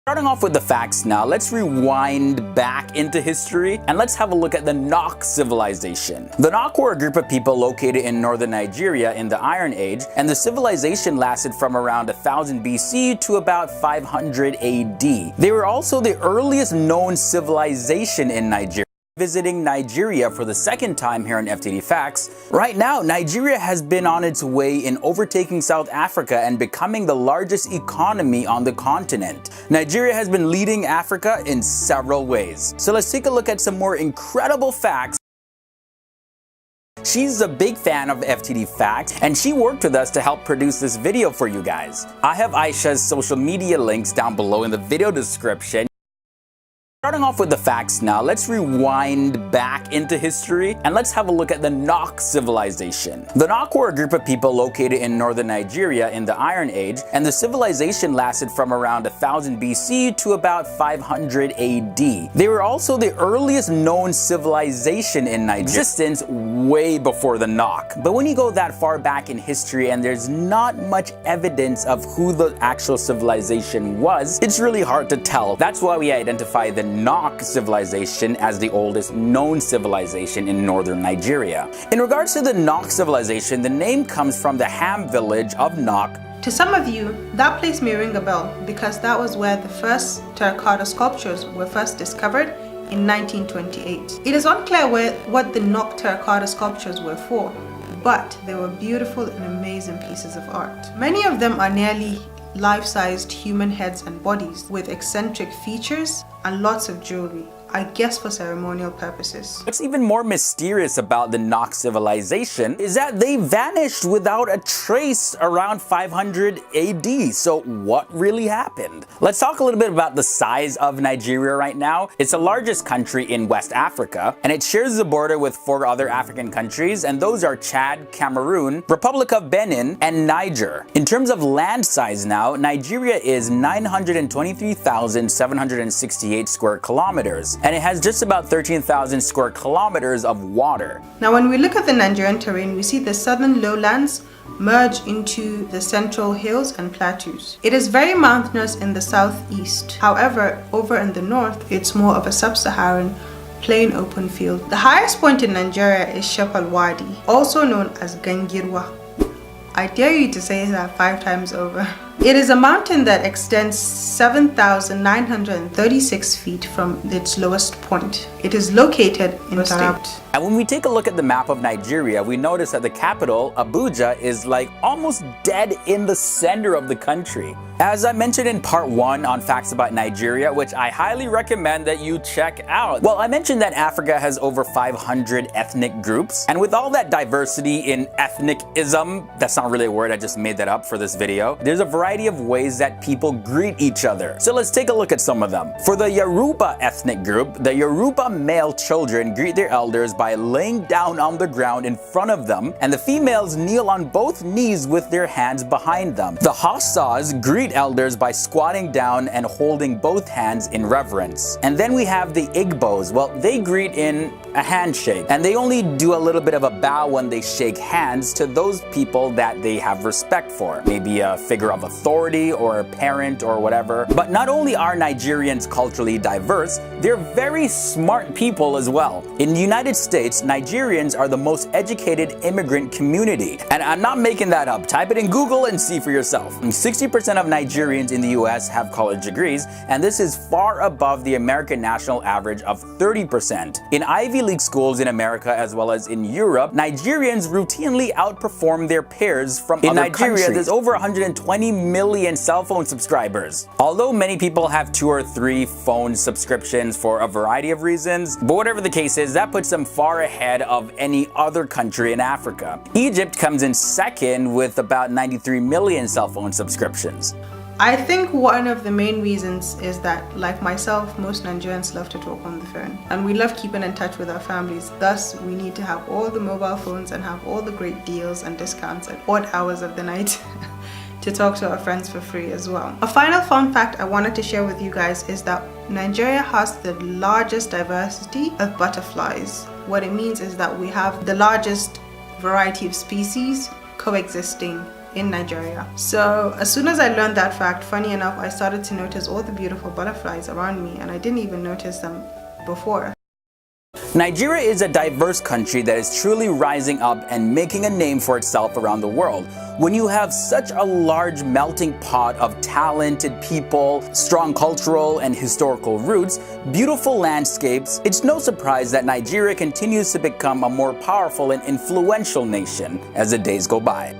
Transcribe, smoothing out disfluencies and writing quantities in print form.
Starting off with the facts now, let's rewind back into history and let's have a look at the Nok civilization. The Nok were a group of people located in northern Nigeria in the Iron Age, and the civilization lasted from around 1000 BC to about 500 AD. They were also the earliest known civilization in Nigeria. Visiting Nigeria for the second time here on FTD Facts. Right now, Nigeria has been on its way in overtaking South Africa and becoming the largest economy on the continent. Nigeria has been leading Africa in several ways. So let's take a look at some more incredible facts. She's a big fan of FTD Facts, and she worked with us to help produce this video for you guys. I have Aisha's social media links down below in the video description. Starting off with the facts now, let's rewind back into history and let's have a look at the Nok civilization. The Nok were a group of people located in northern Nigeria in the Iron Age, and the civilization lasted from around 1000 BC to about 500 AD. They were also the earliest known civilization in Nigeria, existence way before the Nok. But when you go that far back in history and there's not much evidence of who the actual civilization was, it's really hard to tell. That's why we identify the Nok civilization as the oldest known civilization in northern Nigeria. In regards to the Nok civilization, the name comes from the Ham village of Nok. To some of you, that place may ring a bell because that was where the first terracotta sculptures were first discovered in 1928. It is unclear what the Nok terracotta sculptures were for, but they were beautiful and amazing pieces of art. Many of them are nearly life-sized human heads and bodies with eccentric features and lots of jewelry, I guess for ceremonial purposes. What's even more mysterious about the Nok civilization is that they vanished without a trace around 500 AD. So what really happened? Let's talk a little bit about the size of Nigeria right now. It's the largest country in West Africa, and it shares the border with 4 other African countries, and those are Chad, Cameroon, Republic of Benin, and Niger. In terms of land size now, Nigeria is 923,768 square kilometers. And it has just about 13,000 square kilometers of water. Now when we look at the Nigerian terrain, we see the southern lowlands merge into the central hills and plateaus. It is very mountainous in the southeast. However, over in the north, it's more of a sub-Saharan plain open field. The highest point in Nigeria is Shepal Wadi, also known as Gangirwa. I dare you to say that 5 times over. It is a mountain that extends 7,936 feet from its lowest point. It is located in Taraba. And when we take a look at the map of Nigeria, we notice that the capital, Abuja, is like almost dead in the center of the country. As I mentioned in part 1 on facts about Nigeria, which I highly recommend that you check out. Well, I mentioned that Africa has over 500 ethnic groups, and with all that diversity in ethnicism, that's not really a word, I just made that up for this video, there's a variety of ways that people greet each other. So let's take a look at some of them. For the Yoruba ethnic group, the Yoruba male children greet their elders by laying down on the ground in front of them, and the females kneel on both knees with their hands behind them. The Hausas greet elders by squatting down and holding both hands in reverence. And then we have the Igbos. Well, they greet in a handshake, and they only do a little bit of a bow when they shake hands to those people that they have respect for. Maybe a figure of authority or a parent or whatever. But not only are Nigerians culturally diverse, they're very smart people as well. In the United States, Nigerians are the most educated immigrant community. And I'm not making that up. Type it in Google and see for yourself. 60% of Nigerians in the US have college degrees, and this is far above the American national average of 30%. In Ivy League schools in America as well as in Europe, Nigerians routinely outperform their peers from other countries. In Nigeria, there's over 120 million cell phone subscribers. Although many people have 2 or 3 phone subscriptions for a variety of reasons, but whatever the case is, that puts them far ahead of any other country in Africa. Egypt comes in second with about 93 million cell phone subscriptions. I think one of the main reasons is that, like myself, most Nigerians love to talk on the phone, and we love keeping in touch with our families. Thus, we need to have all the mobile phones and have all the great deals and discounts at odd hours of the night to talk to our friends for free as well. A final fun fact I wanted to share with you guys is that Nigeria has the largest diversity of butterflies. What it means is that we have the largest variety of species coexisting in Nigeria. So as soon as I learned that fact, funny enough, I started to notice all the beautiful butterflies around me, and I didn't even notice them before. Nigeria is a diverse country that is truly rising up and making a name for itself around the world. When you have such a large melting pot of talented people, strong cultural and historical roots, beautiful landscapes, it's no surprise that Nigeria continues to become a more powerful and influential nation as the days go by.